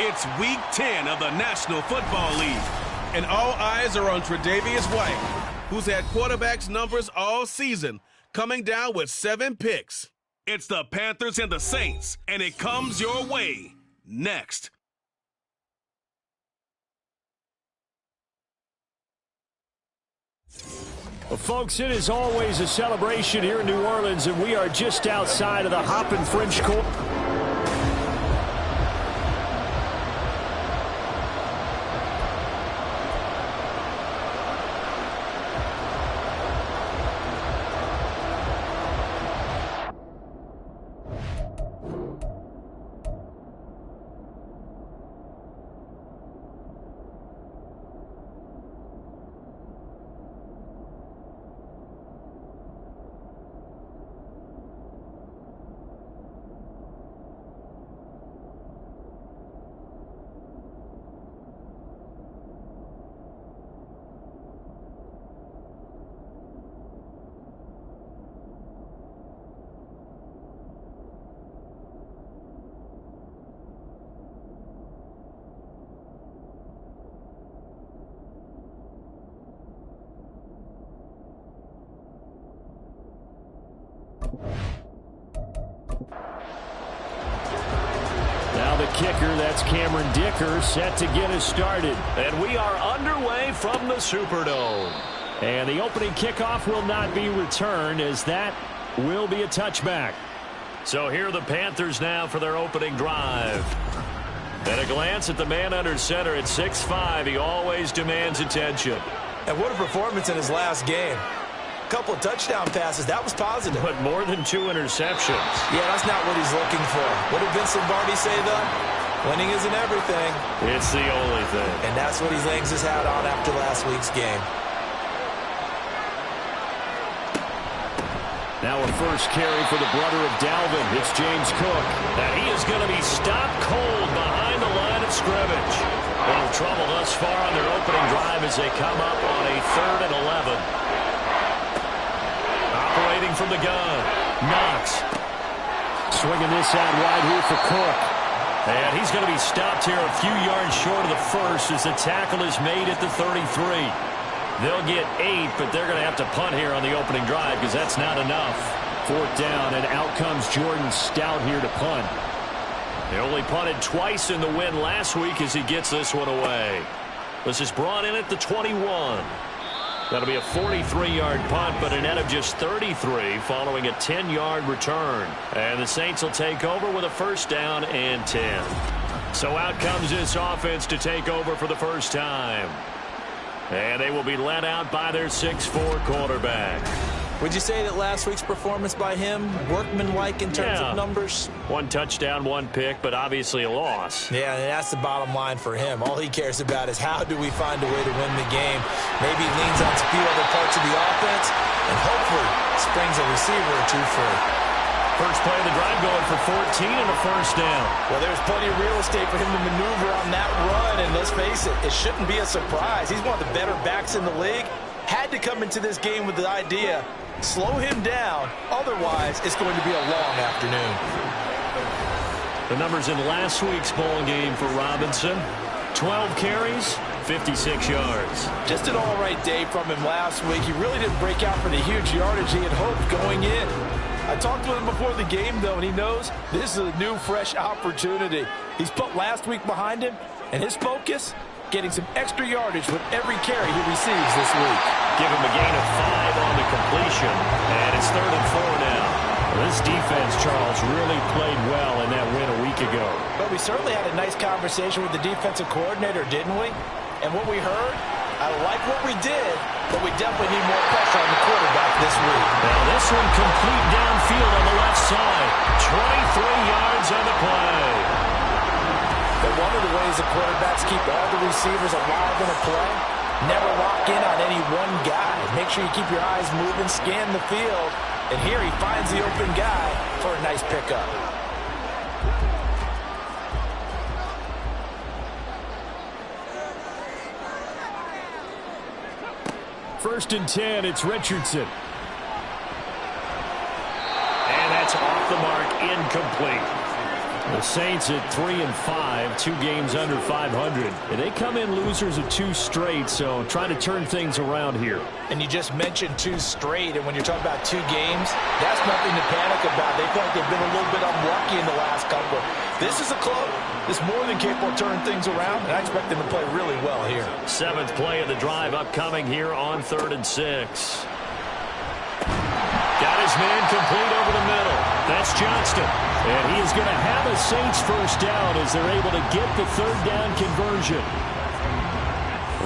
It's Week 10 of the National Football League, and all eyes are on Tre'Davious White, who's had quarterbacks numbers all season, coming down with 7 picks. It's the Panthers and the Saints, and it comes your way next. Well, folks, it is always a celebration here in New Orleans, and we are just outside of the Hoppin' French Court. Now the kicker, that's Cameron Dicker, set to get us started. And we are underway from the Superdome. And the opening kickoff will not be returned, as that will be a touchback. So here are the Panthers now for their opening drive. At a glance at the man under center at 6'5", he always demands attention. And what a performance in his last game. Couple of touchdown passes. That was positive. But more than 2 interceptions. Yeah, that's not what he's looking for. What did Vince Lombardi say, though? Winning isn't everything. It's the only thing. And that's what he hangs his hat on after last week's game. Now a first carry for the brother of Dalvin. It's James Cook. And he is going to be stopped cold behind the line of scrimmage. A little trouble thus far on their opening drive as they come up on a 3rd and 11. Operating from the gun, Knox. Swinging this out wide here for Cook. And he's going to be stopped here a few yards short of the first as the tackle is made at the 33. They'll get 8, but they're going to have to punt here on the opening drive because that's not enough. 4th down, and out comes Jordan Stout here to punt. They only punted twice in the win last week as he gets this one away. This is brought in at the 21. That'll be a 43-yard punt, but a net of just 33 following a 10-yard return. And the Saints will take over with a 1st down and 10. So out comes this offense to take over for the first time. And they will be led out by their 6'4" quarterback. Would you say that last week's performance by him, workmanlike in terms of numbers? 1 touchdown, 1 pick, but obviously a loss. Yeah, and that's the bottom line for him. All he cares about is how do we find a way to win the game. Maybe he leans on a few other parts of the offense and hopefully springs a receiver or 2 free. First play of the drive going for 14 and a 1st down. Well, there's plenty of real estate for him to maneuver on that run, and let's face it, it shouldn't be a surprise. He's one of the better backs in the league. Had to come into this game with the idea, slow him down, otherwise it's going to be a long afternoon. The numbers in last week's bowl game for Robinson: 12 carries, 56 yards. Just an all-right day from him last week. He really didn't break out for the huge yardage he had hoped going in. I talked to him before the game, though, and he knows this is a new, fresh opportunity. He's put last week behind him, and his focus, getting some extra yardage with every carry he receives this week. Give him a gain of 5 on the completion, and it's 3rd and 4 now. Well, this defense, Charles, really played well in that win a week ago. But we certainly had a nice conversation with the defensive coordinator, didn't we? And what we heard, I like what we did, but we definitely need more pressure on the quarterback this week. Now this one complete downfield on the left side. 23 yards on the play. But one of the ways the quarterbacks keep all the receivers alive in a play, never lock in on any one guy. Make sure you keep your eyes moving, scan the field, and here he finds the open guy for a nice pickup. First and 10, it's Richardson. And that's off the mark, incomplete. The Saints at 3-5, 2 games under 500. And they come in losers of 2 straight, so trying to turn things around here. And you just mentioned 2 straight, and when you're talking about 2 games, that's nothing to panic about. They feel like they've been a little bit unlucky in the last couple. This is a club that's more than capable of turning things around, and I expect them to play really well here. 7th play of the drive upcoming here on 3rd and 6. Got his man complete over the middle. That's Johnston. And he is going to have a Saints first down as they're able to get the 3rd down conversion.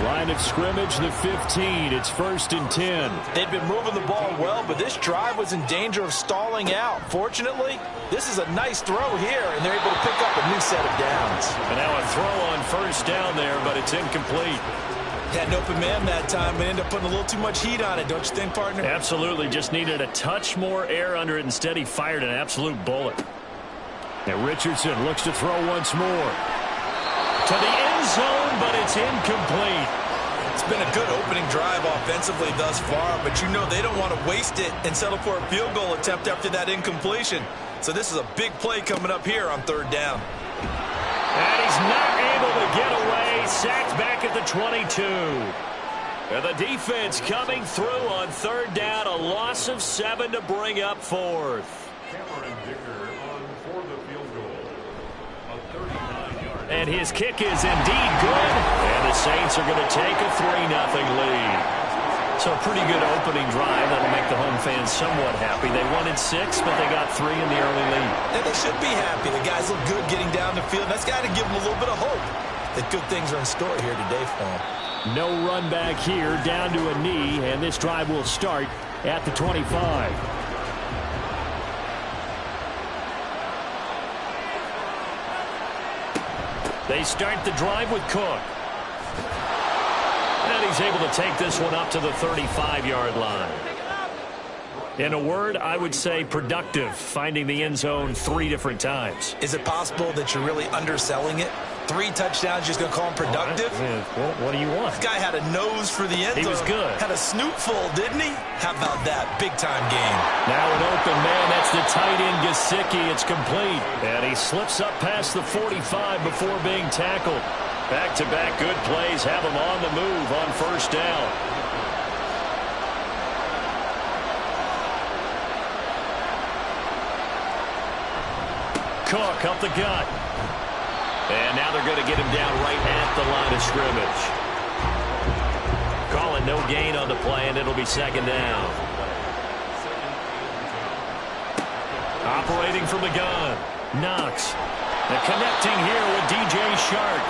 Line of scrimmage, the 15. It's 1st and 10. They've been moving the ball well, but this drive was in danger of stalling out. Fortunately, this is a nice throw here, and they're able to pick up a new set of downs. And now a throw on 1st down there, but it's incomplete. Had an open man that time, but ended up putting a little too much heat on it, don't you think, partner? Absolutely. Just needed a touch more air under it. Instead, he fired an absolute bullet. And Richardson looks to throw once more. To the end zone, but it's incomplete. It's been a good opening drive offensively thus far, but you know they don't want to waste it and settle for a field goal attempt after that incompletion. So this is a big play coming up here on 3rd down. And he's not able to get away. Sacked back at the 22. And the defense coming through on 3rd down. A loss of 7 to bring up 4th. And his kick is indeed good. And the Saints are going to take a 3-0 lead. So a pretty good opening drive. That'll make the home fans somewhat happy. They wanted 6, but they got 3 in the early lead. And they should be happy. The guys look good getting down the field. That's got to give them a little bit of hope that good things are in store here today for them. No run back here, down to a knee, and this drive will start at the 25. They start the drive with Cook. And he's able to take this one up to the 35-yard line. In a word, I would say productive, finding the end zone 3 different times. Is it possible that you're really underselling it? 3 touchdowns, just going to call him productive? What do you want? This guy had a nose for the end zone. He was good. Had a snoot full, didn't he? How about that? Big-time game. Now an open man. That's the tight end, Gesicki. It's complete. And he slips up past the 45 before being tackled. Back-to-back good plays have him on the move on 1st down. Cook up the gut. And now they're going to get him down right at the line of scrimmage. Calling no gain on the play, and it'll be 2nd down. Operating from the gun. Knox. And connecting here with DJ Shark.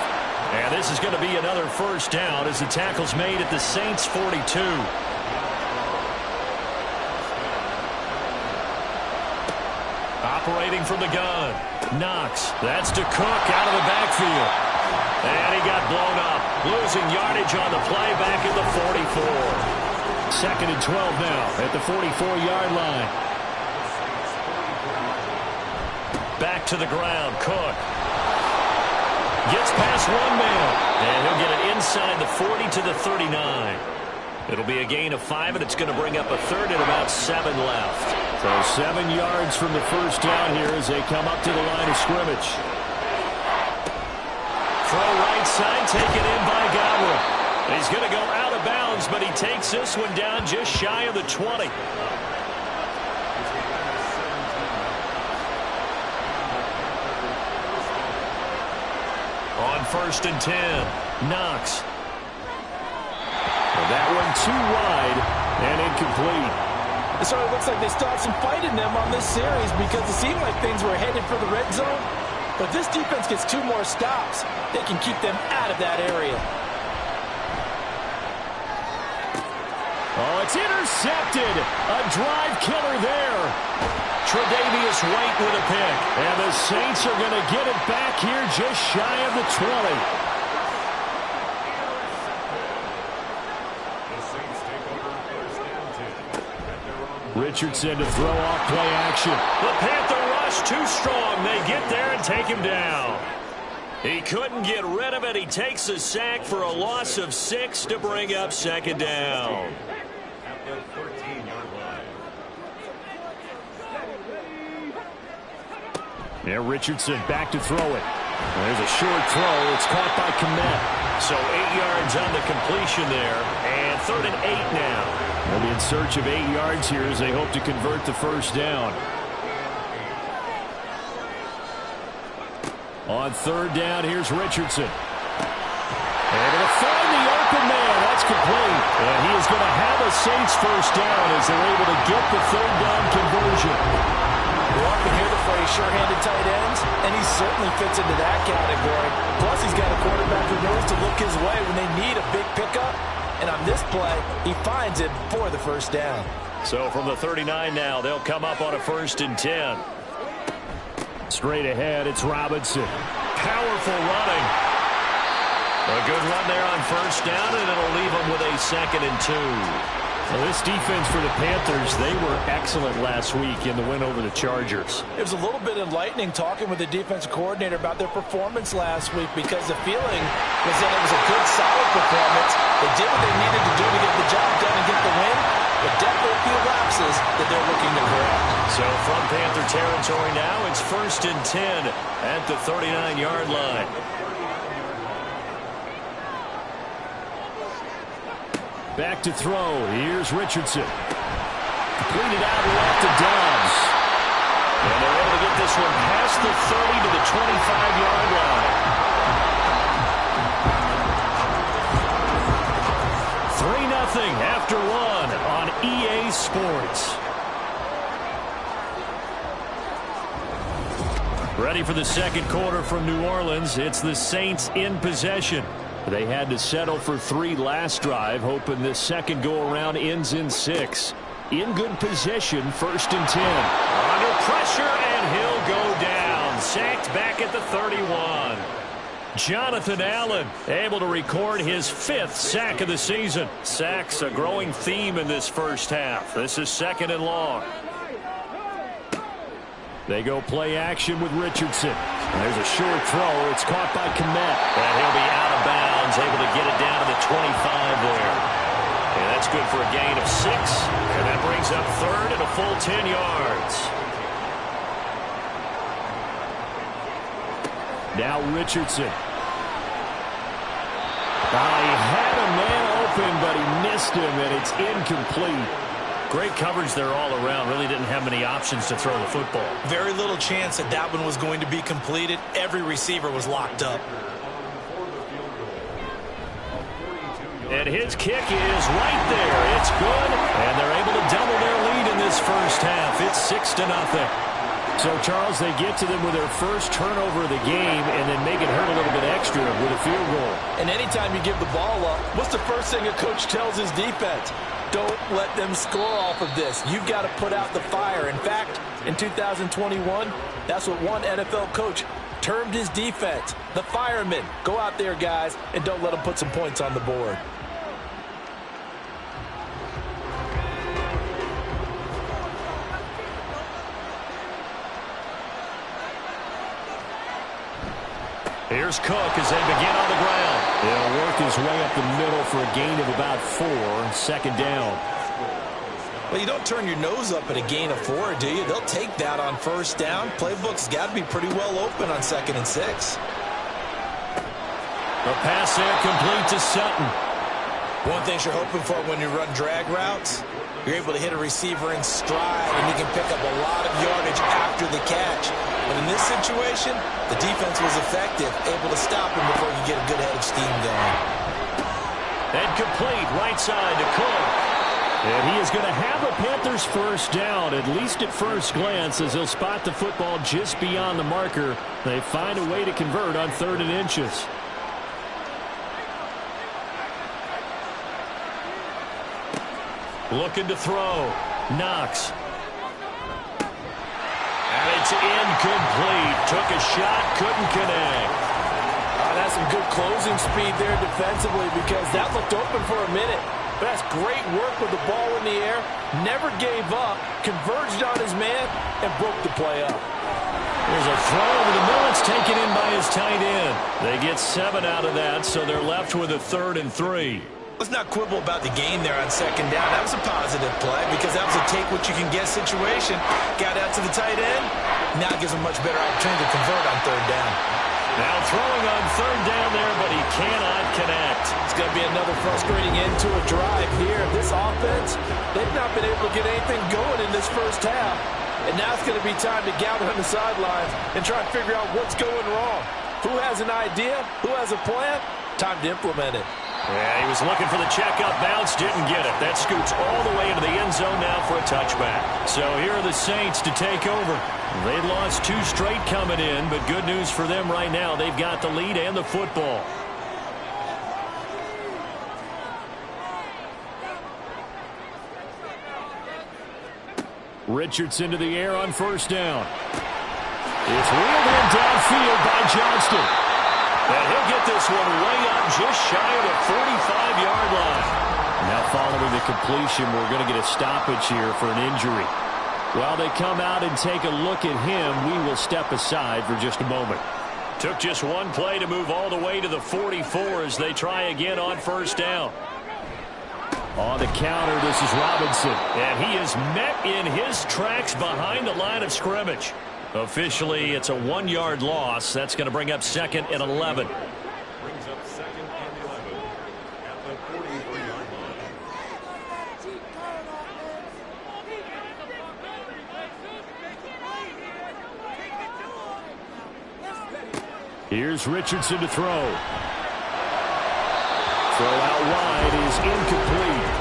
And this is going to be another 1st down as the tackle's made at the Saints 42. Operating from the gun. Knox. That's to Cook out of the backfield. And he got blown up. Losing yardage on the play back at the 44. 2nd and 12 now at the 44-yard line. Back to the ground. Cook. Gets past one man. And he'll get it inside the 40 to the 39. It'll be a gain of 5, and it's going to bring up a 3rd and about 7 left. So 7 yards from the 1st down here as they come up to the line of scrimmage. Throw right side, taken in by Godwin. He's going to go out of bounds, but he takes this one down just shy of the 20. On 1st and 10, Knox. That one too wide and incomplete. It sort of looks like they still have some fight in them on this series because it seemed like things were headed for the red zone. But this defense gets 2 more stops. They can keep them out of that area. Oh, it's intercepted. A drive killer there. Tre'Davious White with a pick. And the Saints are going to get it back here just shy of the 20. Richardson to throw off play action. The Panther rush too strong. They get there and take him down. He couldn't get rid of it. He takes a sack for a loss of 6 to bring up 2nd down. Yeah, Richardson back to throw it. There's a short throw. It's caught by Kmet. So 8 yards on the completion there, and 3rd and 8 now. They'll be in search of 8 yards here as they hope to convert the first down. On 3rd down, here's Richardson. Able to find the open man. That's complete. And he is going to have a Saints first down as they're able to get the 3rd down conversion. We often hear the phrase sure-handed tight ends, and he certainly fits into that category. Plus, he's got a quarterback who knows to look his way when they need a big pickup. And on this play, he finds it for the first down. So from the 39 now, they'll come up on a 1st and 10. Straight ahead, it's Robinson. Powerful running. A good run there on 1st down, and it'll leave them with a 2nd and 2. Well, this defense for the Panthers, they were excellent last week in the win over the Chargers. It was a little bit enlightening talking with the defensive coordinator about their performance last week because the feeling was that it was a good, solid performance. They did what they needed to do to get the job done and get the win, but definitely a few lapses that they're looking to correct. So from Panther territory now, it's 1st and 10 at the 39-yard line. Back to throw. Here's Richardson. Completed out left to Dobbs. And they're able to get this one past the 30 to the 25-yard line. 3-0 after 1 on EA Sports. Ready for the second quarter from New Orleans. It's the Saints in possession. They had to settle for 3 last drive, hoping this second go-around ends in 6. In good position, 1st and 10. Under pressure, and he'll go down. Sacked back at the 31. Jonathan Allen able to record his 5th sack of the season. Sacks a growing theme in this first half. This is 2nd and long. They go play action with Richardson. There's a short throw. It's caught by Kmet. And he'll be out of bounds, able to get it down to the 25 there. And that's good for a gain of 6. And that brings up 3rd and a full 10 yards. Now Richardson. He had a man open, but he missed him, and it's incomplete. Great coverage there all around. Really didn't have many options to throw the football. Very little chance that that one was going to be completed. Every receiver was locked up. And his kick is right there. It's good. And they're able to double their lead in this first half. It's 6-0. So, Charles, they get to them with their first turnover of the game and then make it hurt a little bit extra with a field goal. And anytime you give the ball up, what's the first thing a coach tells his defense? Don't let them score off of this. You've got to put out the fire. In fact, in 2021, that's what one NFL coach termed his defense. The firemen. Go out there, guys, and don't let them put some points on the board. Here's Cook as they begin on the ground. He'll work his way up the middle for a gain of about 4. 2nd down. Well, you don't turn your nose up at a gain of 4, do you? They'll take that on 1st down. Playbook's got to be pretty well open on 2nd and 6. The pass there complete to Sutton. One thing you're hoping for when you run drag routes, you're able to hit a receiver in stride, and you can pick up a lot of yardage after the catch. But in this situation, the defense was effective, able to stop him before you get a good head of steam going. And complete right side to Cook. And he is going to have a Panthers first down, at least at first glance, as he'll spot the football just beyond the marker. They find a way to convert on 3rd and inches. Looking to throw. Knox. And it's incomplete. Took a shot, couldn't connect. That's some good closing speed there defensively because that looked open for a minute. But that's great work with the ball in the air. Never gave up. Converged on his man and broke the play up. There's a throw over the middle. It's taken in by his tight end. They get 7 out of that, so they're left with a 3rd and 3. Let's not quibble about the gain there on second down. That was a positive play because that was a take-what-you-can-get situation. Got out to the tight end. Now it gives him a much better opportunity to convert on third down. Now throwing on third down there, but he cannot connect. It's going to be another frustrating end to a drive here. This offense, they've not been able to get anything going in this first half. And now it's going to be time to gather on the sidelines and try and figure out what's going wrong. Who has an idea? Who has a plan? Time to implement it. Yeah, he was looking for the checkup bounce, didn't get it. That scoots all the way into the end zone now for a touchback. So here are the Saints to take over. They'd lost 2 straight coming in, but good news for them right now. They've got the lead and the football. Richardson to the air on first down. It's reeled in downfield by Johnston. And he'll get this one way up just shy of the 45-yard line. Now following the completion, we're going to get a stoppage here for an injury. While they come out and take a look at him, we will step aside for just a moment. Took just one play to move all the way to the 44 as they try again on first down. On the counter, this is Robinson. And he is met in his tracks behind the line of scrimmage. Officially, it's a 1-yard loss. That's going to bring up 2nd and 11. Brings up 2nd and 11 at the 43-yard line. Here's Richardson to throw. Throw out wide is incomplete.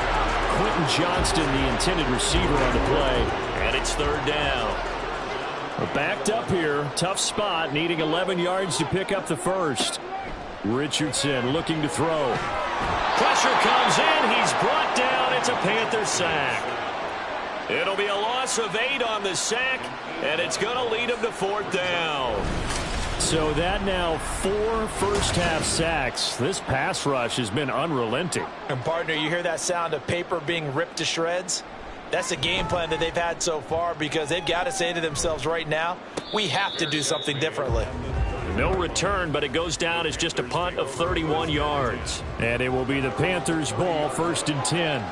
Quentin Johnston, the intended receiver on the play. And it's third down. We're backed up here. Tough spot, needing 11 yards to pick up the first. Richardson looking to throw. Pressure comes in. He's brought down. It's a Panther sack. It'll be a loss of 8 on the sack, and it's going to lead him to 4th down. So that now 4 first-half sacks. This pass rush has been unrelenting. And partner, you hear that sound of paper being ripped to shreds? That's the game plan that they've had so far because they've got to say to themselves right now, we have to do something differently. No return, but it goes down as just a punt of 31 yards. And it will be the Panthers' ball, 1st and 10.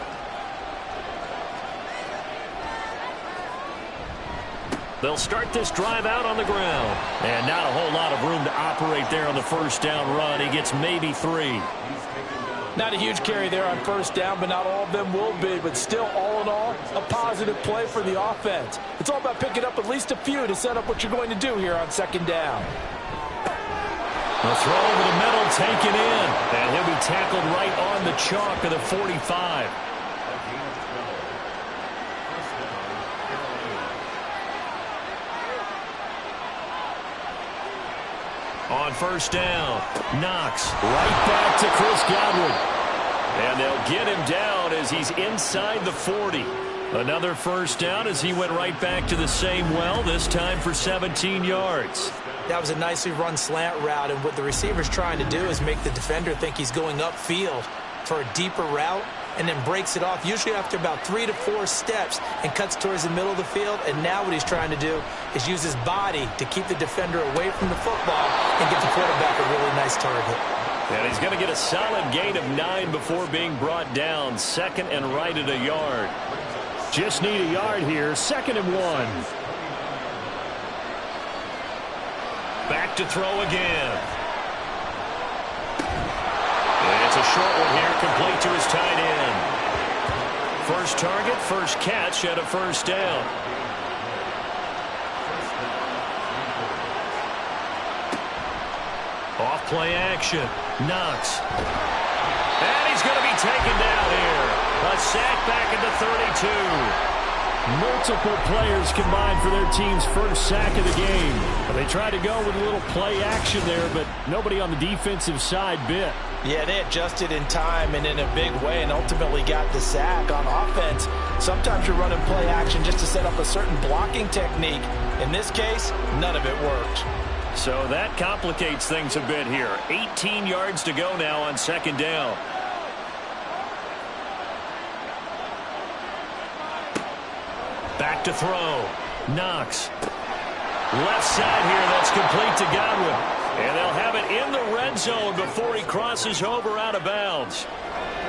They'll start this drive out on the ground. And not a whole lot of room to operate there on the first down run. He gets maybe 3. Not a huge carry there on first down, but not all of them will be. But still, all in all, a positive play for the offense. It's all about picking up at least a few to set up what you're going to do here on second down. The throw over the middle taken in. And he'll be tackled right on the chalk of the 45. On first down, Knox Right back to Chris Godwin. And they'll get him down as he's inside the 40. Another first down as he went right back to the same well, this time for 17 yards. That was a nicely run slant route, and what the receiver's trying to do is make the defender think he's going upfield for a deeper route and then breaks it off, usually after about 3 to 4 steps, and cuts towards the middle of the field. And now what he's trying to do is use his body to keep the defender away from the football and get the quarterback a really nice target. And he's going to get a solid gain of 9 before being brought down. 2nd and right at a yard. Just need a yard here. 2nd and 1. Back to throw again. And it's a short one here, complete to his tight end. First target, first catch at a first down. Off play action. Knox. And he's going to be taken down here. A sack back at the 32. Multiple players combined for their team's first sack of the game. They tried to go with a little play action there, but nobody on the defensive side bit. Yeah, they adjusted in time and in a big way and ultimately got the sack. On offense, sometimes you're running play action just to set up a certain blocking technique. In this case, none of it worked. So that complicates things a bit here. 18 yards to go now on second down. Back to throw. Knox. Left side here, that's complete to Godwin. And they'll have it in the red zone before he crosses over out of bounds.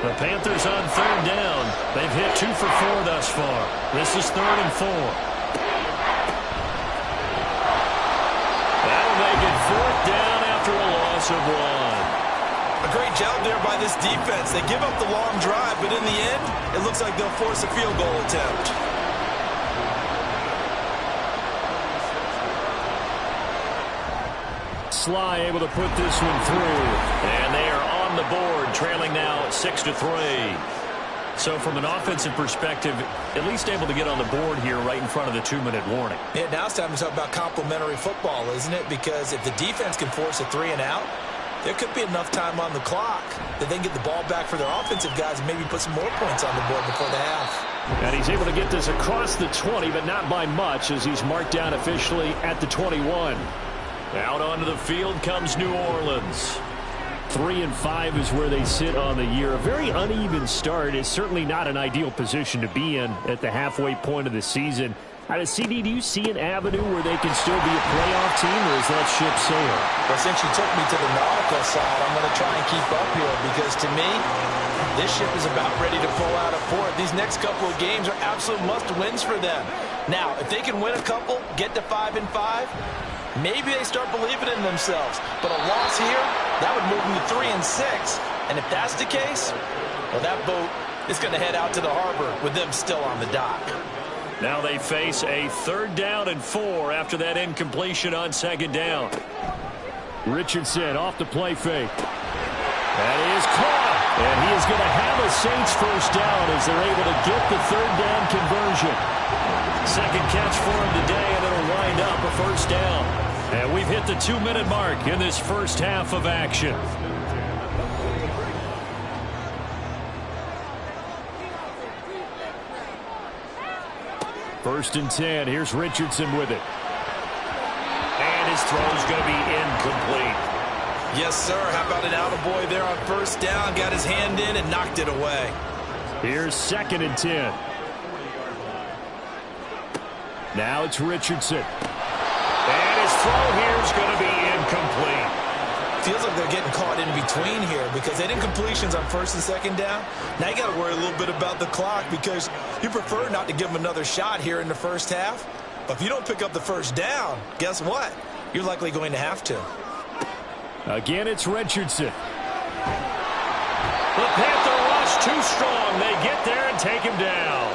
The Panthers on third down. They've hit 2 for 4 thus far. This is 3rd and 4. That'll make it 4th down after a loss of 1. A great job there by this defense. They give up the long drive, but in the end, it looks like they'll force a field goal attempt. Sly able to put this one through. And they are on the board, trailing now 6-3. So from an offensive perspective, at least able to get on the board here right in front of the 2-minute warning. Yeah, now it's time to talk about complementary football, isn't it? Because if the defense can force a 3 and out, there could be enough time on the clock that they can get the ball back for their offensive guys and maybe put some more points on the board before the half. And he's able to get this across the 20, but not by much, as he's marked down officially at the 21. Out onto the field comes New Orleans. 3-5 is where they sit on the year. A very uneven start is certainly not an ideal position to be in at the halfway point of the season. CD, do you see an avenue where they can still be a playoff team, or is that ship sailed? Well, since you took me to the nautical side, I'm going to try and keep up here because, to me, this ship is about ready to pull out of port. These next couple of games are absolute must-wins for them. Now, if they can win a couple, get to 5-5, maybe they start believing in themselves. But a loss here, that would move them to 3-6. And if that's the case, well, that boat is going to head out to the harbor with them still on the dock. Now they face a 3rd down and 4 after that incompletion on 2nd down. Richardson off the play fake. That is caught. And he is going to have a Saints 1st down as they're able to get the 3rd down conversion. 2nd catch for him today, and it'll wind up a 1st down. And we've hit the 2-minute mark in this first half of action. First and 10. Here's Richardson with it. And his throw is going to be incomplete. Yes, sir. How about an attaboy there on 1st down? Got his hand in and knocked it away. Here's 2nd and 10. Now it's Richardson. And his throw here is going to be incomplete. Feels like they're getting caught in between here because they didn't completions on 1st and 2nd down. Now you got to worry a little bit about the clock because you prefer not to give them another shot here in the 1st half. But if you don't pick up the 1st down, guess what? You're likely going to have to. Again, it's Richardson. The Panther rush too strong. They get there and take him down.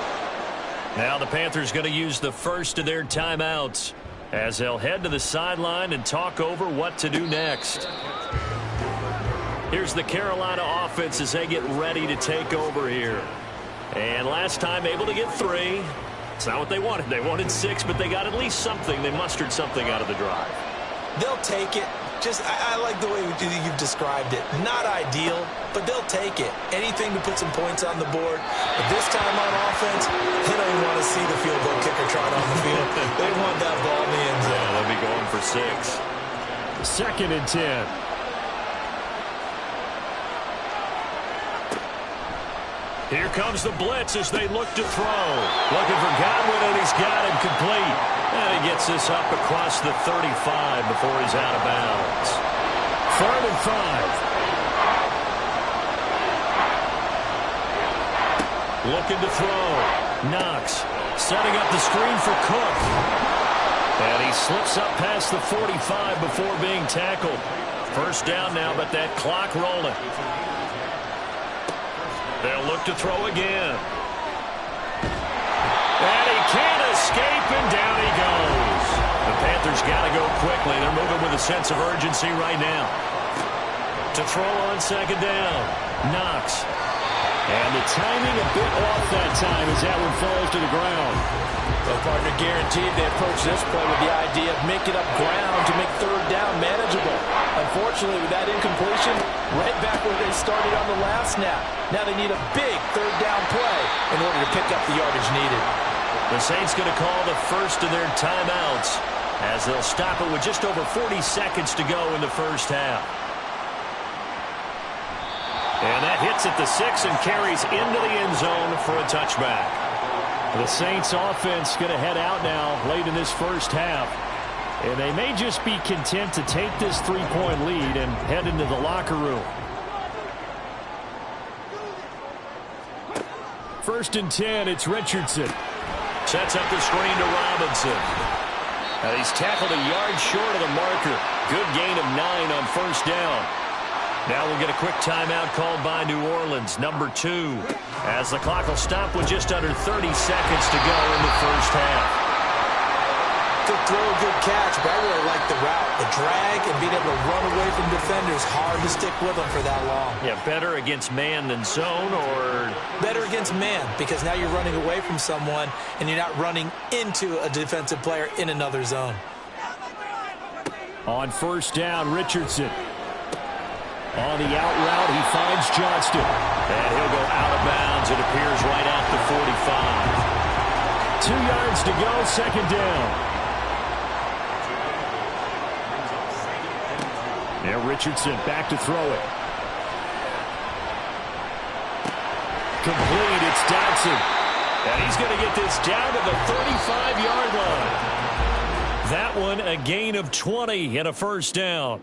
Now the Panthers going to use the first of their timeouts as they'll head to the sideline and talk over what to do next. Here's the Carolina offense as they get ready to take over here. And last time able to get 3. It's not what they wanted. They wanted 6, but they got at least something. They mustered something out of the drive. They'll take it. I like the way you've described it. Not ideal, but they'll take it. Anything to put some points on the board. But this time on offense, they don't even want to see the field goal kicker trot on the field. They want that ball in the end zone. Yeah, they'll be going for 6. 2nd and 10. Here comes the blitz as they look to throw. Looking for Godwin, and he's got him complete. And he gets this up across the 35 before he's out of bounds. 3rd and 5. Looking to throw. Knox setting up the screen for Cook. And he slips up past the 45 before being tackled. 1st down now, but that clock rolling. They'll look to throw again. And he can't escape, and down he goes. The Panthers got to go quickly. They're moving with a sense of urgency right now. To throw on 2nd down. Knox. And the timing a bit off that time as that one falls to the ground. Well, partner, guaranteed they approach this play with the idea of making up ground to make 3rd down manageable. Unfortunately, with that incompletion, right back where they started on the last snap. Now they need a big 3rd down play in order to pick up the yardage needed. The Saints going to call the first of their timeouts as they'll stop it with just over 40 seconds to go in the 1st half. And that hits at the 6 and carries into the end zone for a touchback. The Saints offense going to head out now late in this 1st half. And they may just be content to take this 3-point lead and head into the locker room. First and 10, it's Richardson. Sets up the screen to Robinson. Now he's tackled a yard short of the marker. Good gain of 9 on first down. Now we'll get a quick timeout called by New Orleans, number 2, as the clock will stop with just under 30 seconds to go in the first half. Good throw, good catch, but I really like the route. The drag and being able to run away from defenders, hard to stick with them for that long. Yeah, better against man than zone, or? Better against man, because now you're running away from someone and you're not running into a defensive player in another zone. On first down, Richardson. On the out route, he finds Johnston. And he'll go out of bounds. It appears right at the 45. 2 yards to go, second down. Now Richardson back to throw it. Complete, it's Dodson. And he's going to get this down to the 35-yard line. That one, a gain of 20 and a first down.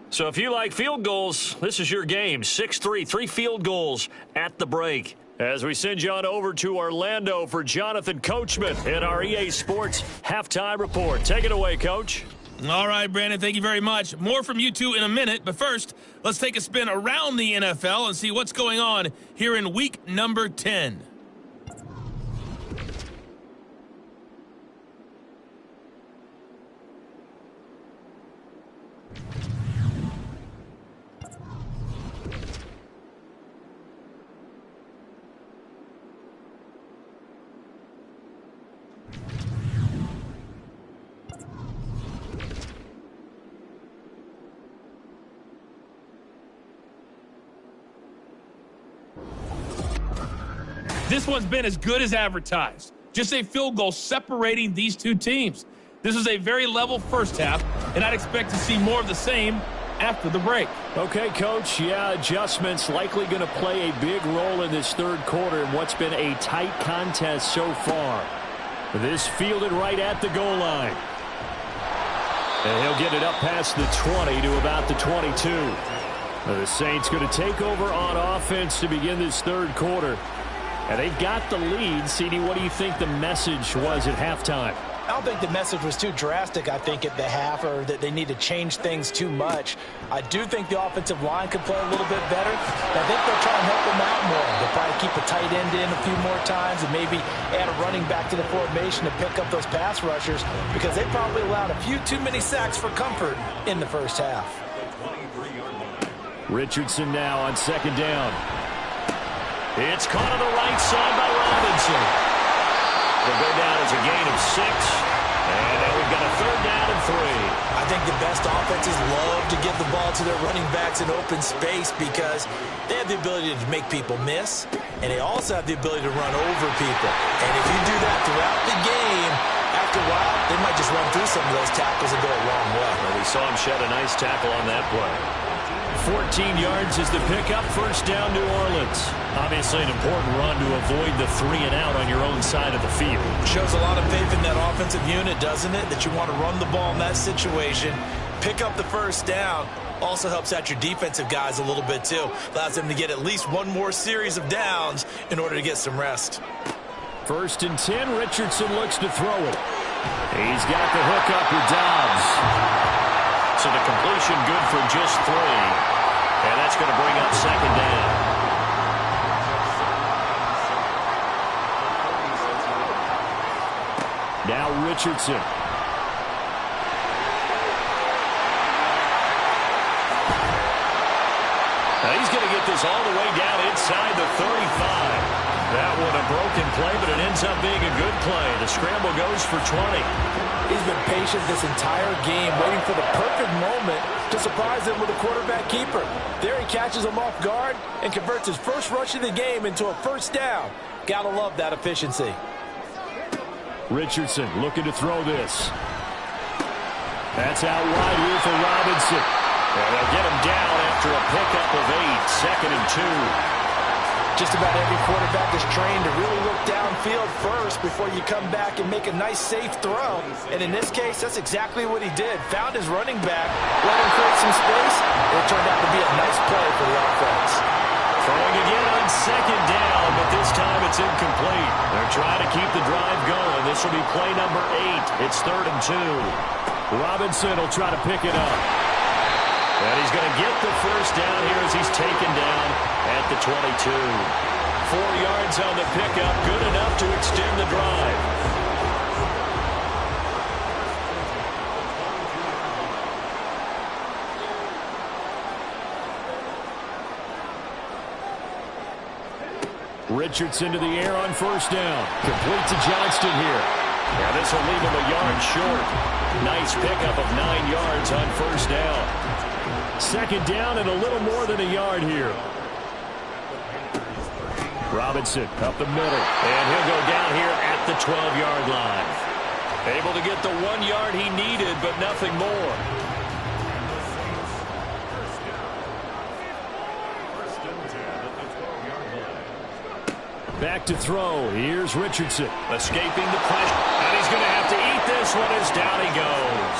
So if you like field goals, this is your game. 6-3, 3 field goals at the break. As we send you on over to Orlando for Jonathan Coachman in our EA Sports Halftime Report. Take it away, Coach. All right, Brandon, thank you very much. More from you two in a minute, but first, let's take a spin around the NFL and see what's going on here in week number 10. This one's been as good as advertised. Just a field goal separating these two teams. This is a very level first half, and I'd expect to see more of the same after the break. Okay, Coach. Yeah, adjustments likely going to play a big role in this third quarter in what's been a tight contest so far. This fielded right at the goal line. And he'll get it up past the 20 to about the 22. The Saints going to take over on offense to begin this third quarter. And they've got the lead. CD, what do you think the message was at halftime? I don't think the message was too drastic, I think, at the half, or that they need to change things too much. I do think the offensive line could play a little bit better. I think they'll try and help them out more. They'll probably keep a tight end in a few more times and maybe add a running back to the formation to pick up those pass rushers, because they probably allowed a few too many sacks for comfort in the first half. Richardson now on second down. It's caught on the right side by Robinson. It'll go down as a gain of 6. And now we've got a third down and 3. I think the best offenses love to give the ball to their running backs in open space because they have the ability to make people miss, and they also have the ability to run over people. And if you do that throughout the game, after a while, they might just run through some of those tackles and go a long way. Well, we saw him shed a nice tackle on that play. 14 yards is the pickup, first down New Orleans. Obviously an important run to avoid the 3 and out on your own side of the field. Shows a lot of faith in that offensive unit, doesn't it? That you want to run the ball in that situation, pick up the first down. Also helps out your defensive guys a little bit too. Allows them to get at least one more series of downs in order to get some rest. First and 10, Richardson looks to throw it. He's got the hook up with Dobbs. So the completion good for just 3. And that's going to bring up second down. Now Richardson. Now he's going to get this all the way down inside the 35. That one a broken play, but it ends up being a good play. The scramble goes for 20. He's been patient this entire game, waiting for the perfect moment to surprise them with a quarterback keeper. There he catches him off guard and converts his first rush of the game into a first down. Gotta love that efficiency. Richardson looking to throw this. That's out wide here for Robinson. And they'll get him down after a pickup of 8, second and 2. Just about every quarterback is trained to really look downfield first before you come back and make a nice, safe throw. And in this case, that's exactly what he did. Found his running back, let him create some space, and it turned out to be a nice play for the offense. Throwing again on On second down, but this time it's incomplete. They're trying to keep the drive going. This will be play number 8. It's 3rd and 2. Robinson will try to pick it up. And he's going to get the first down here as he's taken down at the 22. 4 yards on the pickup, good enough to extend the drive. Richardson to the air on first down. Complete to Johnston here. Yeah, this will leave him a yard short. Nice pickup of 9 yards on first down. Second down and a little more than a yard here. Robinson up the middle. And he'll go down here at the 12-yard line. Able to get the 1 yard he needed, but nothing more. Back to throw. Here's Richardson. Escaping the pressure. And he's going to have to eat this one as down he goes.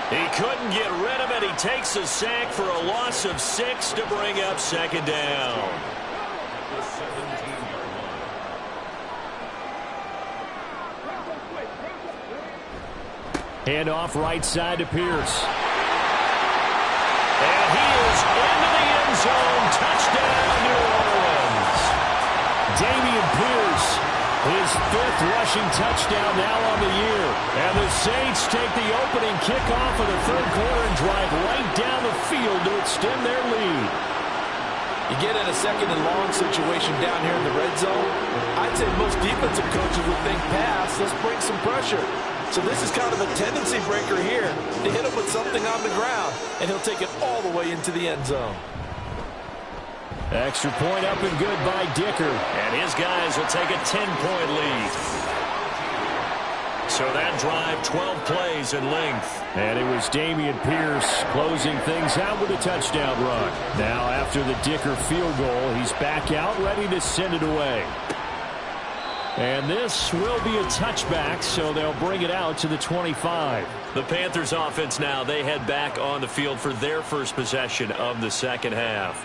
He couldn't get rid of it. He takes a sack for a loss of 6 to bring up second down. Hand off right side to Pierce. And he is into the end zone. Touchdown, New Orleans. Dameon Pierce, his 5th rushing touchdown now on the year. And the Saints take the opening kickoff of the 3rd quarter and drive right down the field to extend their lead. You get in a 2nd and long situation down here in the red zone. I'd say most defensive coaches would think pass. Let's bring some pressure. So this is kind of a tendency breaker here to hit him with something on the ground, and he'll take it all the way into the end zone. Extra point up and good by Dicker. And his guys will take a 10-point lead. So that drive, 12 plays in length. And it was Dameon Pierce closing things out with a touchdown run. Now after the Dicker field goal, he's back out ready to send it away. And this will be a touchback, so they'll bring it out to the 25. The Panthers offense now, they head back on the field for their first possession of the second half.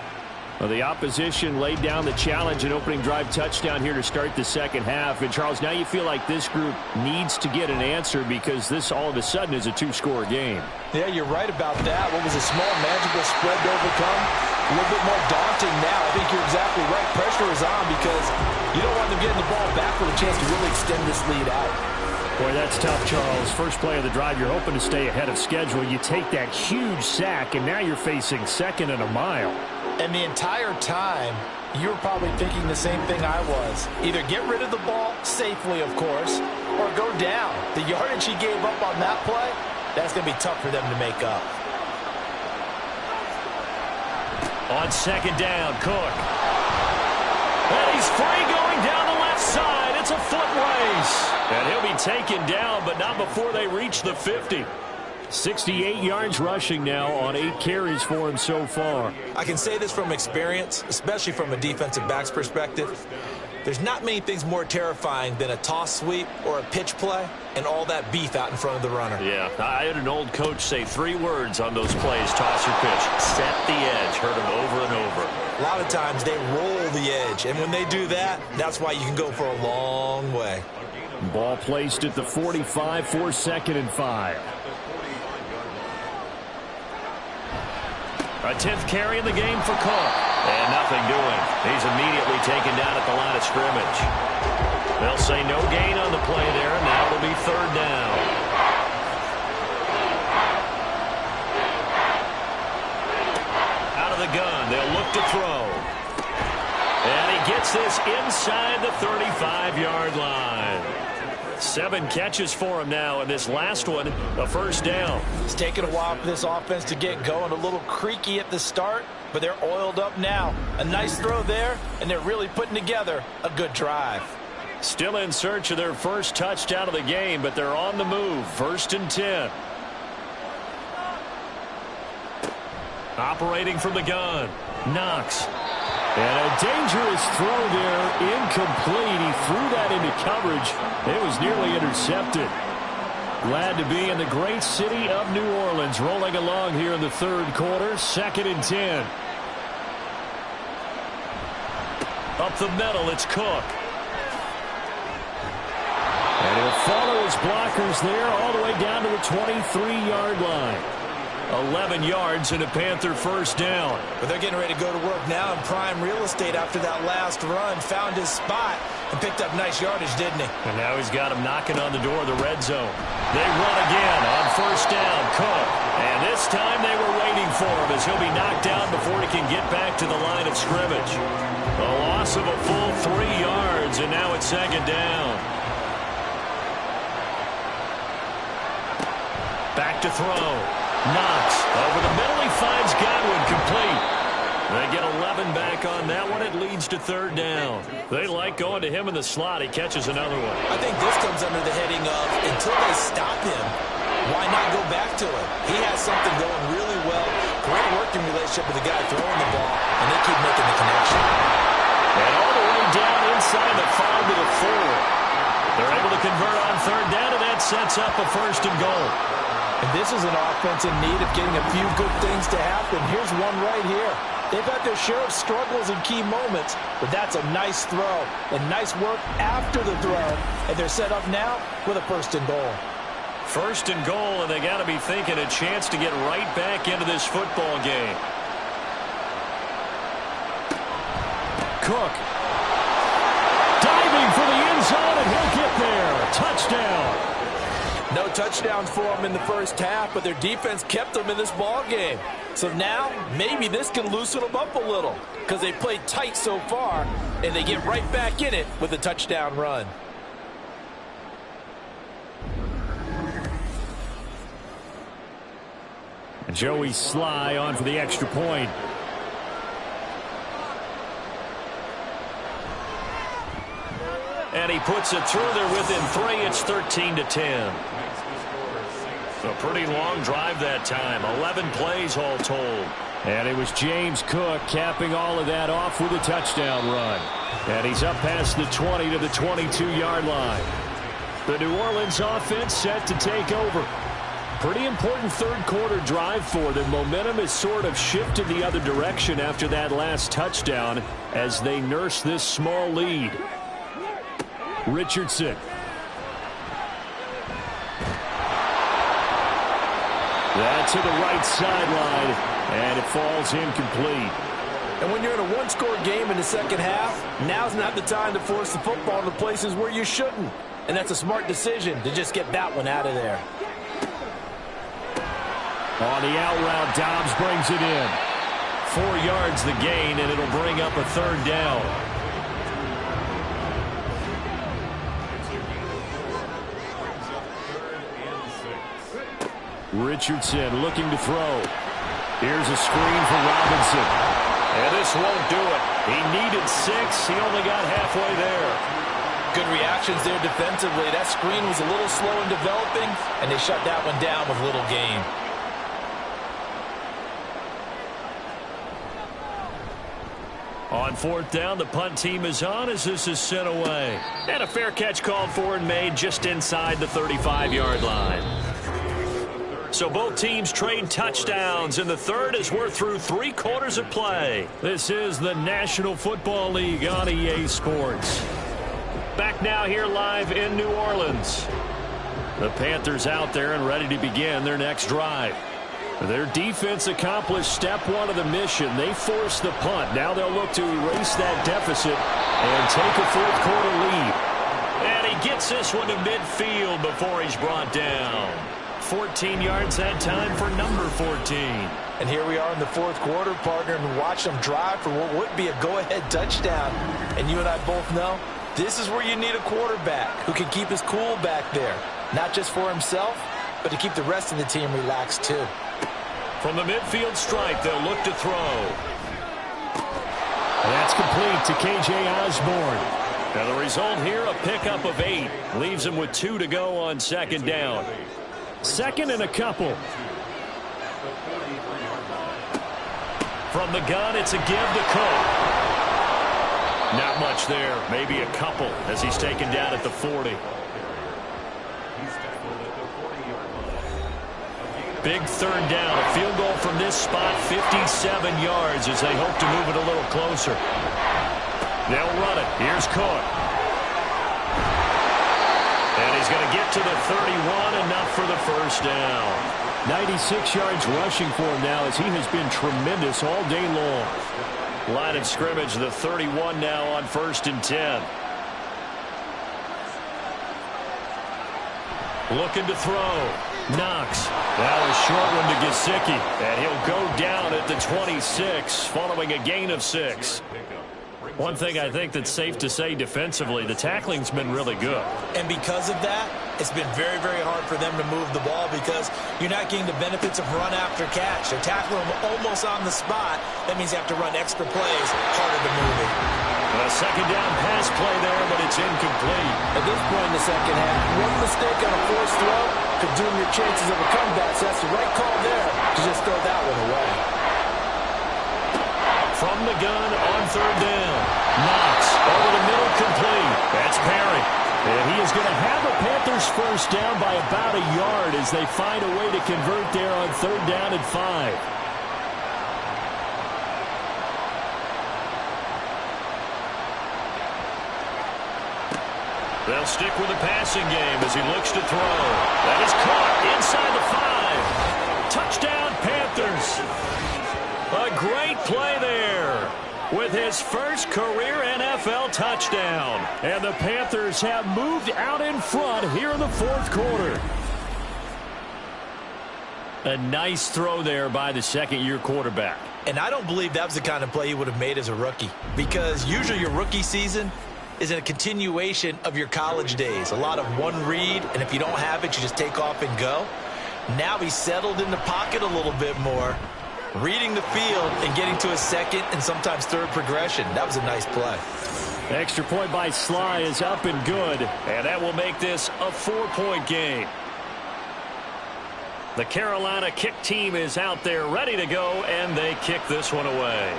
Well, the opposition laid down the challenge and opening drive touchdown here to start the second half. And, Charles, now you feel like this group needs to get an answer because this all of a sudden is a 2-score game. Yeah, you're right about that. What was a small, manageable spread to overcome? A little bit more daunting now. I think you're exactly right. Pressure is on because you don't want them getting the ball back with a chance to really extend this lead out. Boy, that's tough, Charles. First play of the drive, you're hoping to stay ahead of schedule. You take that huge sack, and now you're facing 2nd and a mile. And the entire time, you were probably thinking the same thing I was. Either get rid of the ball safely, of course, or go down. The yardage he gave up on that play, that's going to be tough for them to make up. On second down, Cook. And he's free going down the left side. It's a foot race. And he'll be taken down, but not before they reach the 50. 68 yards rushing now on 8 carries for him so far. I can say this from experience, especially from a defensive back's perspective. There's not many things more terrifying than a toss sweep or a pitch play and all that beef out in front of the runner. Yeah, I had an old coach say 3 words on those plays, toss or pitch. Set the edge, heard him over and over. A lot of times they roll the edge, and when they do that, that's why you can go for a long way. Ball placed at the 45 for 2nd and 5. A 10th carry in the game for Cook. And nothing doing. He's immediately taken down at the line of scrimmage. They'll say no gain on the play there, and now it'll be 3rd down. Out of the gun, they'll look to throw. And he gets this inside the 35-yard line. 7 catches for him now, and this last one, a first down. It's taken a while for this offense to get going. A little creaky at the start, but they're oiled up now. A nice throw there, and they're really putting together a good drive. Still in search of their first touchdown of the game, but they're on the move. 1st and 10. Operating from the gun. Knox. And a dangerous throw there, incomplete. He threw that into coverage. It was nearly intercepted. Glad to be in the great city of New Orleans, rolling along here in the 3rd quarter, 2nd and 10. Up the middle, it's Cook. And he'll follow his blockers there all the way down to the 23-yard line. 11 yards and a Panther first down. But they're getting ready to go to work now in prime real estate after that last run. Found his spot and picked up nice yardage, didn't he? And now he's got him knocking on the door of the red zone. They run again on first down. Cook. And this time they were waiting for him as he'll be knocked down before he can get back to the line of scrimmage. A loss of a full 3 yards, and now it's second down. Back to throw. Knox over the middle. He finds Godwin complete. They get 11 back on that one. It leads to third down. They like going to him in the slot. He catches another one. I think this comes under the heading of until they stop him, why not go back to him? He has something going really well. Great working relationship with the guy throwing the ball, and they keep making the connection. And all the way down inside the 5 to the 4. They're able to convert on third down, and that sets up a first and goal. And this is an offense in need of getting a few good things to happen. Here's one right here. They've had their share of struggles in key moments, but that's a nice throw and nice work after the throw. And they're set up now with a first and goal. First and goal, and they got to be thinking a chance to get right back into this football game. Cook. Diving for the end zone, and he'll get there. Touchdown. No touchdowns for them in the first half, but their defense kept them in this ball game. So now, maybe this can loosen them up a little because they played tight so far, and they get right back in it with a touchdown run. Joey Sly on for the extra point. And he puts it through there within 3. It's 13-10. A pretty long drive that time. 11 plays all told. And it was James Cook capping all of that off with a touchdown run. And he's up past the 20 to the 22-yard line. The New Orleans offense set to take over. Pretty important third quarter drive for them. Momentum has sort of shifted the other direction after that last touchdown as they nurse this small lead. Richardson. That to the right sideline, and it falls incomplete. And when you're in a one-score game in the second half, now's not the time to force the football to places where you shouldn't. And that's a smart decision to just get that one out of there. On the out route, Dobbs brings it in. 4 yards the gain, and it'll bring up a third down. Richardson looking to throw. Here's a screen for Robinson. And this won't do it. He needed 6. He only got halfway there. Good reactions there defensively. That screen was a little slow in developing, and they shut that one down with little gain. On fourth down, the punt team is on as this is sent away. And a fair catch called for and made just inside the 35-yard line. So both teams trade touchdowns in the third as we're through 3 quarters of play. This is the National Football League on EA Sports. Back now here live in New Orleans. The Panthers out there and ready to begin their next drive. Their defense accomplished step 1 of the mission. They forced the punt. Now they'll look to erase that deficit and take a fourth quarter lead. And he gets this one to midfield before he's brought down. 14 yards that time for number 14. And here we are in the fourth quarter, partner, and watch them drive for what would be a go-ahead touchdown. And you and I both know this is where you need a quarterback who can keep his cool back there. Not just for himself, but to keep the rest of the team relaxed too. From the midfield stripe, they'll look to throw. That's complete to K.J. Osborne. Now the result here, a pickup of 8. Leaves him with 2 to go on second down. Second and a couple. From the gun, it's a give to Cook. Not much there. Maybe a couple as he's taken down at the 40. Big third down. A field goal from this spot, 57 yards as they hope to move it a little closer. They'll run it. Here's Cook. And he's going to get to the 31, enough for the first down. 96 yards rushing for him now as he has been tremendous all day long. Line of scrimmage, the 31 now on 1st and 10. Looking to throw. Knox. Now a short one to Gesicki. And he'll go down at the 26 following a gain of 6. One thing I think that's safe to say defensively, the tackling's been really good. And because of that, it's been very, very hard for them to move the ball because you're not getting the benefits of run after catch. They're tackling them almost on the spot. That means you have to run extra plays, harder to move it. A second down pass play there, but it's incomplete. At this point in the second half, one mistake on a forced throw could doom your chances of a comeback. So that's the right call there to just throw that one away. From the gun on 3rd down. Knox over the middle, complete. That's Perry. And he is going to have the Panthers first down by about a yard as they find a way to convert there on 3rd down and 5. They'll stick with the passing game as he looks to throw. That is caught inside the 5. Touchdown, Panthers. A great play there with his first career NFL touchdown. And the Panthers have moved out in front here in the 4th quarter. A nice throw there by the second-year quarterback. And I don't believe that was the kind of play he would have made as a rookie because usually your rookie season is a continuation of your college days. A lot of one read, and if you don't have it, you just take off and go. Now he's settled in the pocket a little bit more, reading the field and getting to a second and sometimes third progression. That was a nice play. Extra point by Sly is up and good. And that will make this a 4-point game. The Carolina kick team is out there ready to go, and they kick this one away.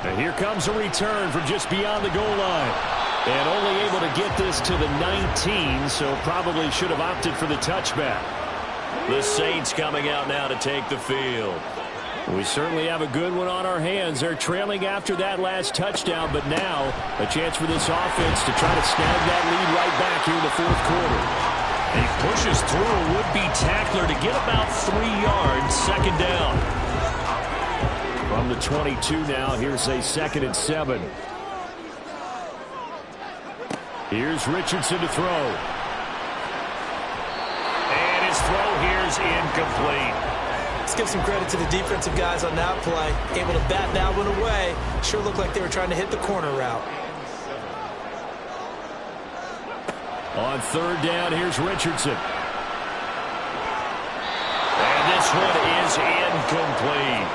And here comes a return from just beyond the goal line. And only able to get this to the 19, so probably should have opted for the touchback. The Saints coming out now to take the field. We certainly have a good one on our hands. They're trailing after that last touchdown, but now a chance for this offense to try to snag that lead right back here in the 4th quarter. He pushes through a would-be tackler to get about 3 yards, second down. From the 22 now, here's a 2nd and 7. Here's Richardson to throw. And his throw here's incomplete. Let's give some credit to the defensive guys on that play. Able to bat that one away. Sure looked like they were trying to hit the corner route. On 3rd down, here's Richardson. And this one is incomplete.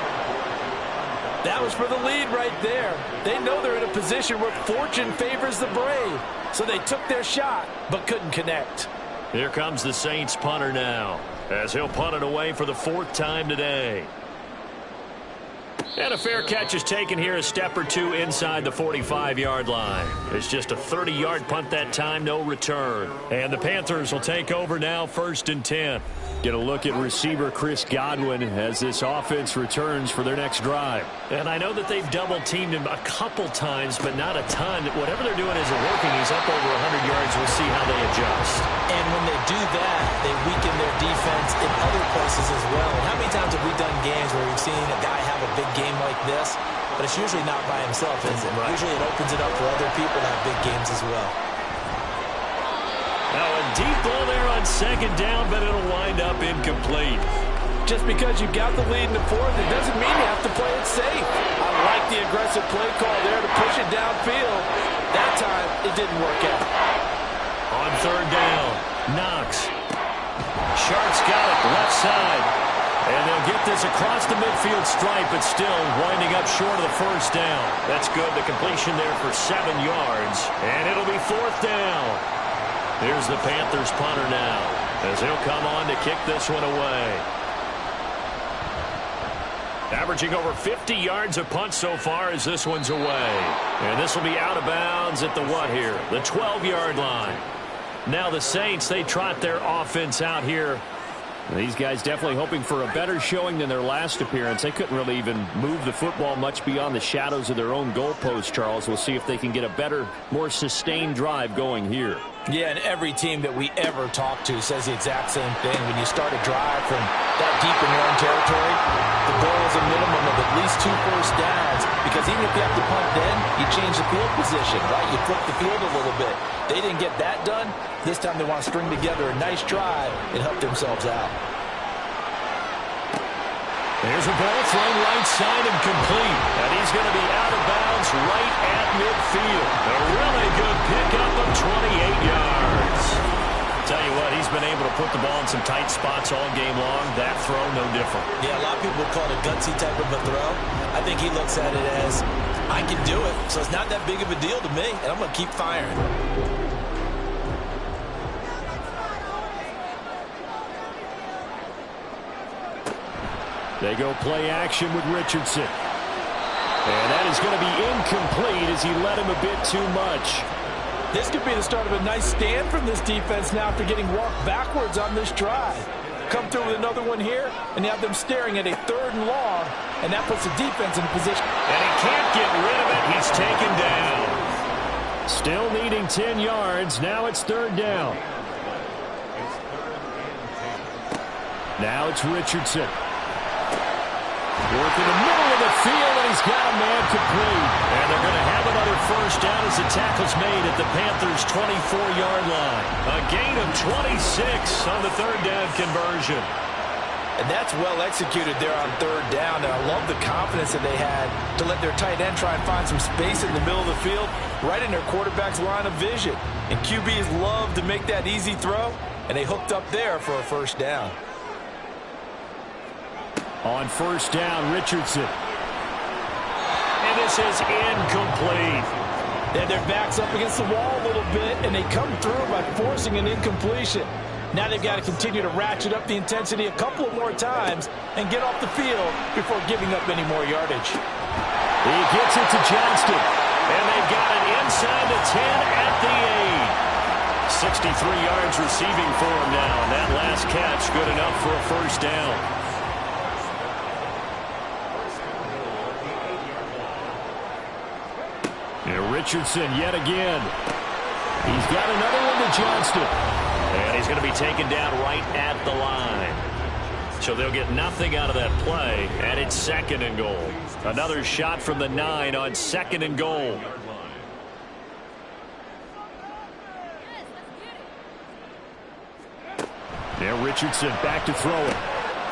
That was for the lead right there. They know they're in a position where fortune favors the brave. So they took their shot, but couldn't connect. Here comes the Saints punter now, as he'll punt it away for the 4th time today. And a fair catch is taken here a step or two inside the 45-yard line. It's just a 30-yard punt that time, no return. And the Panthers will take over now, 1st and 10. Get a look at receiver Chris Godwin as this offense returns for their next drive. And I know that they've double-teamed him a couple times, but not a ton. Whatever they're doing isn't working. He's up over 100 yards. We'll see how they adjust. And when they do that, they weaken their defense in other places as well. And how many times have we done games where we've seen a guy have a big game like this, but it's usually not by himself, is it? Right. Usually it opens it up for other people to have big games as well. Now a deep ball there on 2nd down, but it'll wind up incomplete. Just because you got the lead in the 4th, it doesn't mean you have to play it safe. I like the aggressive play call there to push it downfield. That time, it didn't work out. On 3rd down, Knox. Sharp's got it, left side. And they'll get this across the midfield stripe, but still winding up short of the 1st down. That's good. The completion there for 7 yards. And it'll be 4th down. Here's the Panthers punter now, as he'll come on to kick this one away. Averaging over 50 yards a punt so far as this one's away. And this will be out of bounds at the what here? The 12-yard line. Now the Saints, they trot their offense out here These guys definitely hoping for a better showing than their last appearance. They couldn't really even move the football much beyond the shadows of their own goalpost, Charles. We'll see if they can get a better, more sustained drive going here. Yeah, and every team that we ever talk to says the exact same thing. When you start a drive from that deep in your own territory, the goal is a minimum of at least 2 first downs, because even if you have to punt then, you change the field position, right? You flip the field a little bit. They didn't get that done. This time they want to string together a nice drive and help themselves out. There's a ball thrown right side and complete. And he's going to be out of bounds right at midfield. A really good pickup of 28 yards. Tell you what, he's been able to put the ball in some tight spots all game long. That throw, no different. Yeah, a lot of people call it a gutsy type of a throw. I think he looks at it as, I can do it, so it's not that big of a deal to me, and I'm going to keep firing. They go play action with Richardson. And that is going to be incomplete as he led him a bit too much. This could be the start of a nice stand from this defense now after getting walked backwards on this drive. Come through with another one here, and you have them staring at a 3rd and long, and that puts the defense in position. And he can't get rid of it. He's taken down. Still needing 10 yards. Now it's 3rd down. Now it's Richardson. Work in the middle of the field, and he's got a man complete. And they're going to have another first down as the tackle's made at the Panthers' 24-yard line. A gain of 26 on the 3rd down conversion. And that's well executed there on 3rd down. And I love the confidence that they had to let their tight end try and find some space in the middle of the field, right in their quarterback's line of vision. And QBs love to make that easy throw, and they hooked up there for a first down. On 1st down, Richardson. And this is incomplete. Then their back's up against the wall a little bit, and they come through by forcing an incompletion. Now they've got to continue to ratchet up the intensity a couple of more times and get off the field before giving up any more yardage. He gets it to Johnston. And they've got it inside the 10 at the 8. 63 yards receiving for him now. And that last catch good enough for a first down. And Richardson yet again. He's got another one to Johnston. And he's going to be taken down right at the line. So they'll get nothing out of that play, and it's 2nd and goal. Another shot from the 9 on 2nd and goal. Now Richardson back to throw it.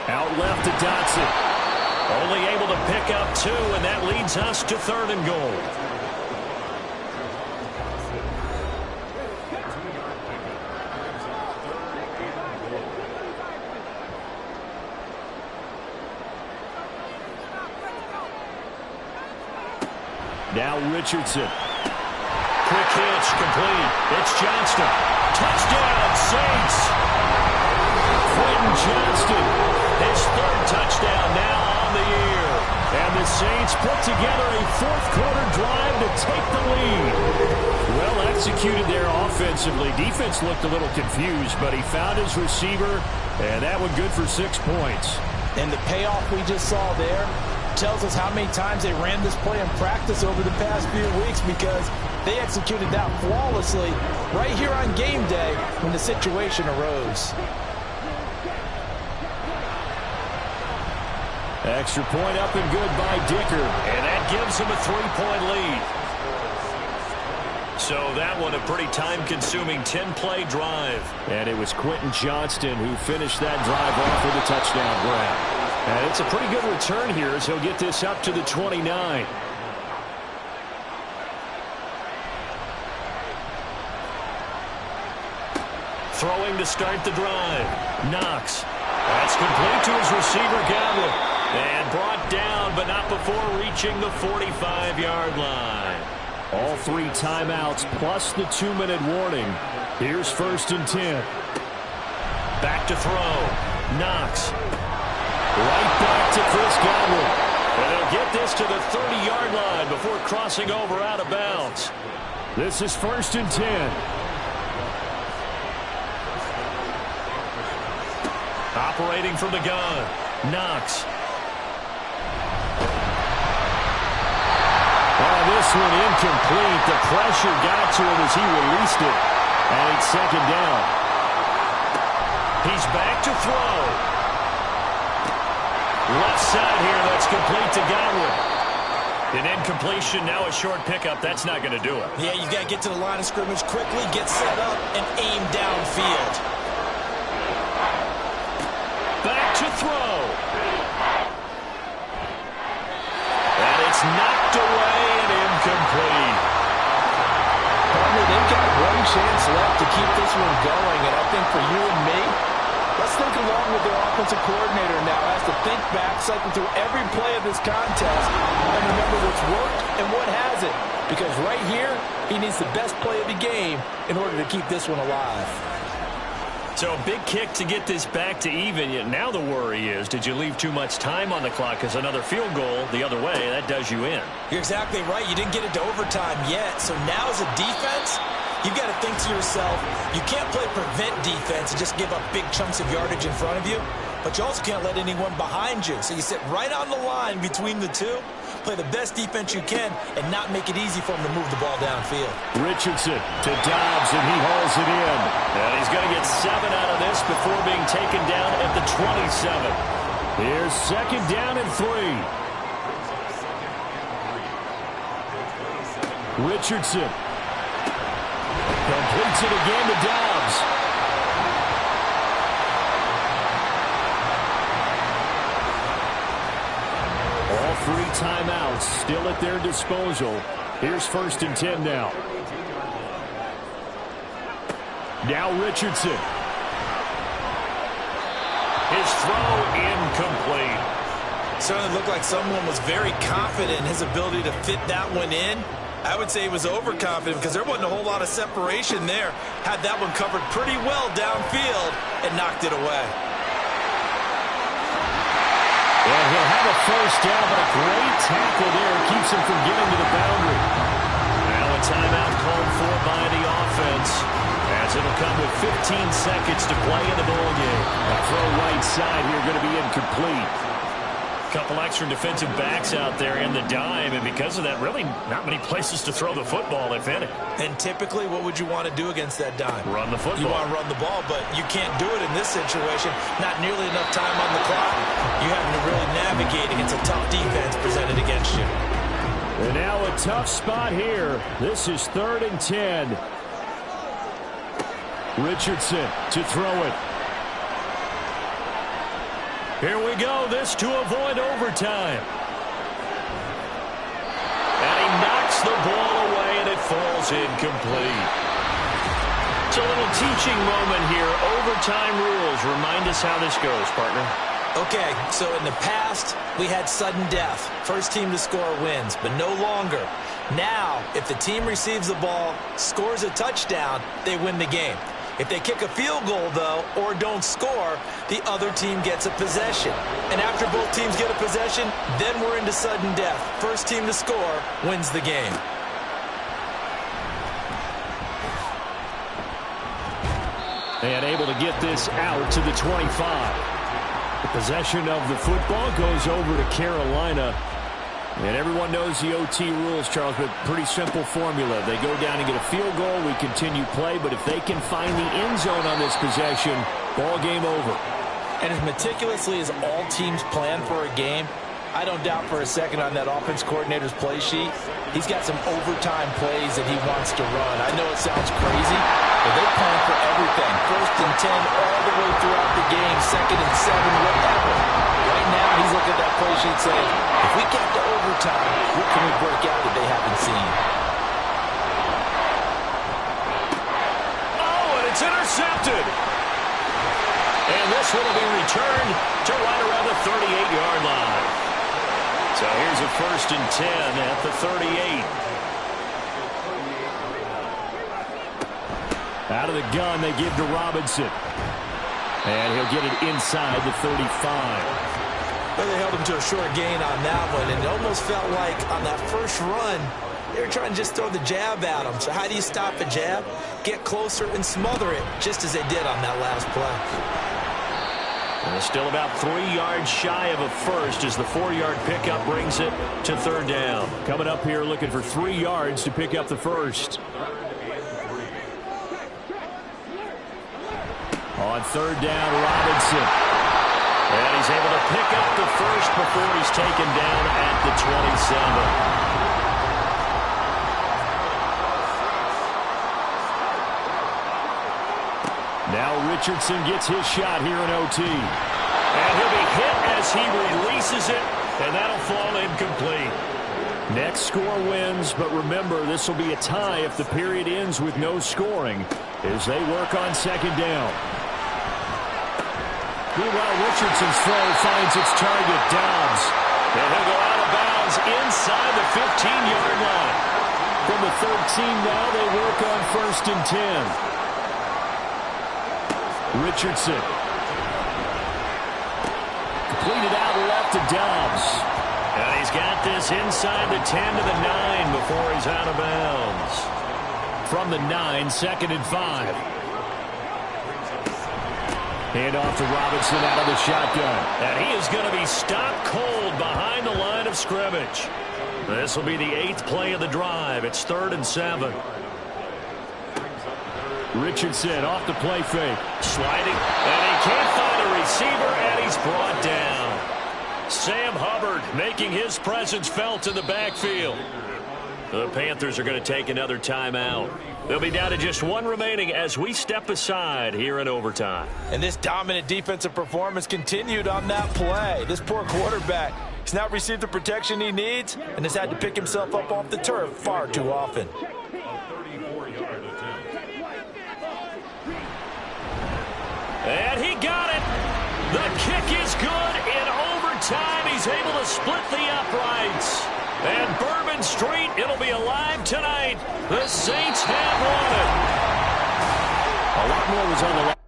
Out left to Dotson. Only able to pick up 2, and that leads us to 3rd and goal. Now Richardson. Quick hitch, complete. It's Johnston. Touchdown, Saints. Quentin Johnston. His 3rd touchdown now on the year. And the Saints put together a 4th quarter drive to take the lead. Well executed there offensively. Defense looked a little confused, but he found his receiver, and that one good for 6 points. And the payoff we just saw there tells us how many times they ran this play in practice over the past few weeks, because they executed that flawlessly right here on game day when the situation arose. Extra point up and good by Dicker. And that gives him a 3-point lead. So that one a pretty time-consuming 10-play drive. And it was Quentin Johnston who finished that drive off with a touchdown grab. And it's a pretty good return here as he'll get this up to the 29. Throwing to start the drive. Knox. That's complete to his receiver, Godwin. And brought down, but not before reaching the 45-yard line. All 3 timeouts plus the 2-minute warning. Here's 1st and 10. Back to throw. Knox. Right back to Chris Godwin. And they'll get this to the 30-yard line before crossing over out of bounds. This is 1st and 10. Operating from the gun. Knox. Oh, this one incomplete. The pressure got to him as he released it. And it's second down. He's back to throw. Left side here. That's complete to Godwin. An incompletion, now a short pickup. That's not going to do it. Yeah, you've got to get to the line of scrimmage quickly, get set up, and aim downfield. Back to throw. And it's knocked away and incomplete. Partner, they've got one chance left to keep this one going, and I think for you and me, let's think along with their offensive coordinator now as to think back, cycle through every play of this contest, and remember what's worked and what hasn't. Because right here, he needs the best play of the game in order to keep this one alive. So a big kick to get this back to even. Yet now the worry is, did you leave too much time on the clock? Because another field goal the other way, that does you in. You're exactly right. You didn't get it to overtime yet. So now as a defense, you've got to think to yourself, you can't play prevent defense and just give up big chunks of yardage in front of you, but you also can't let anyone behind you. So you sit right on the line between the two, play the best defense you can, and not make it easy for them to move the ball downfield. Richardson to Dobbs, and he hauls it in. And he's going to get 7 out of this before being taken down at the 27. Here's second down and 3. Richardson completes it again to Dobbs. All 3 timeouts still at their disposal. Here's 1st and 10 now. Now Richardson. His throw incomplete. Certainly looked like someone was very confident in his ability to fit that one in. I would say he was overconfident because there wasn't a whole lot of separation there. Had that one covered pretty well downfield and knocked it away. And he'll have a first down, but a great tackle there keeps him from getting to the boundary. Now a timeout called for by the offense, as it'll come with 15 seconds to play in the ball game. A throw right side here going to be incomplete. Couple extra defensive backs out there in the dime, and because of that, really not many places to throw the football, if any. And typically, what would you want to do against that dime? Run the football. You want to run the ball, but you can't do it in this situation. Not nearly enough time on the clock. You having to really navigate against a tough defense presented against you. And now a tough spot here. This is 3rd and 10. Richardson to throw it. Here we go. This to avoid overtime. And he knocks the ball away, and it falls incomplete. It's a little teaching moment here. Overtime rules. Remind us how this goes, partner. Okay, so in the past, we had sudden death. First team to score wins, but no longer. Now, if the team receives the ball, scores a touchdown, they win the game. If they kick a field goal, though, or don't score, the other team gets a possession. And after both teams get a possession, then we're into sudden death. First team to score wins the game. And able to get this out to the 25. The possession of the football goes over to Carolina. And everyone knows the OT rules, Charles, but pretty simple formula. They go down and get a field goal, we continue play, but if they can find the end zone on this possession, ball game over. And as meticulously as all teams plan for a game, I don't doubt for a second on that offense coordinator's play sheet, he's got some overtime plays that he wants to run. I know it sounds crazy, but they plan for everything. 1st and 10 all the way throughout the game, 2nd and 7, whatever. Right now, he's looking at that play sheet saying, if we get to overtime, what can we break out that they haven't seen? Oh, and it's intercepted. And this one will be returned to right around the 38-yard line. So here's a 1st and 10 at the 38. Out of the gun, they give to Robinson. And he'll get it inside the 35. Well, they held him to a short gain on that one, and it almost felt like on that first run, they were trying to just throw the jab at him. So how do you stop a jab? Get closer and smother it, just as they did on that last play. And still about 3 yards shy of a first as the 4-yard pickup brings it to third down. Coming up here looking for 3 yards to pick up the first. On third down, Robinson. And he's able to pick up the first before he's taken down at the 27. Now Richardson gets his shot here in OT. And he'll be hit as he releases it, and that'll fall incomplete. Next score wins, but remember, this will be a tie if the period ends with no scoring as they work on second down. Meanwhile, Richardson's throw finds its target, Dobbs. And he'll go out of bounds inside the 15-yard line. From the 13 now, they work on 1st and 10. Richardson. Completed out left to Dobbs. And he's got this inside the 10 to the 9 before he's out of bounds. From the 9, 2nd and 5. Hand off to Robinson out of the shotgun. And he is going to be stopped cold behind the line of scrimmage. This will be the 8th play of the drive. It's 3rd and 7. Richardson off the play fake. Sliding, and he can't find a receiver, and he's brought down. Sam Hubbard making his presence felt in the backfield. The Panthers are going to take another timeout. They'll be down to just 1 remaining as we step aside here in overtime. And this dominant defensive performance continued on that play. This poor quarterback has not received the protection he needs and has had to pick himself up off the turf far too often. And he got it. The kick is good in overtime. He's able to split the uprights. And Bourbon Street, it'll be alive tonight. The Saints have won it. A lot more was on the line.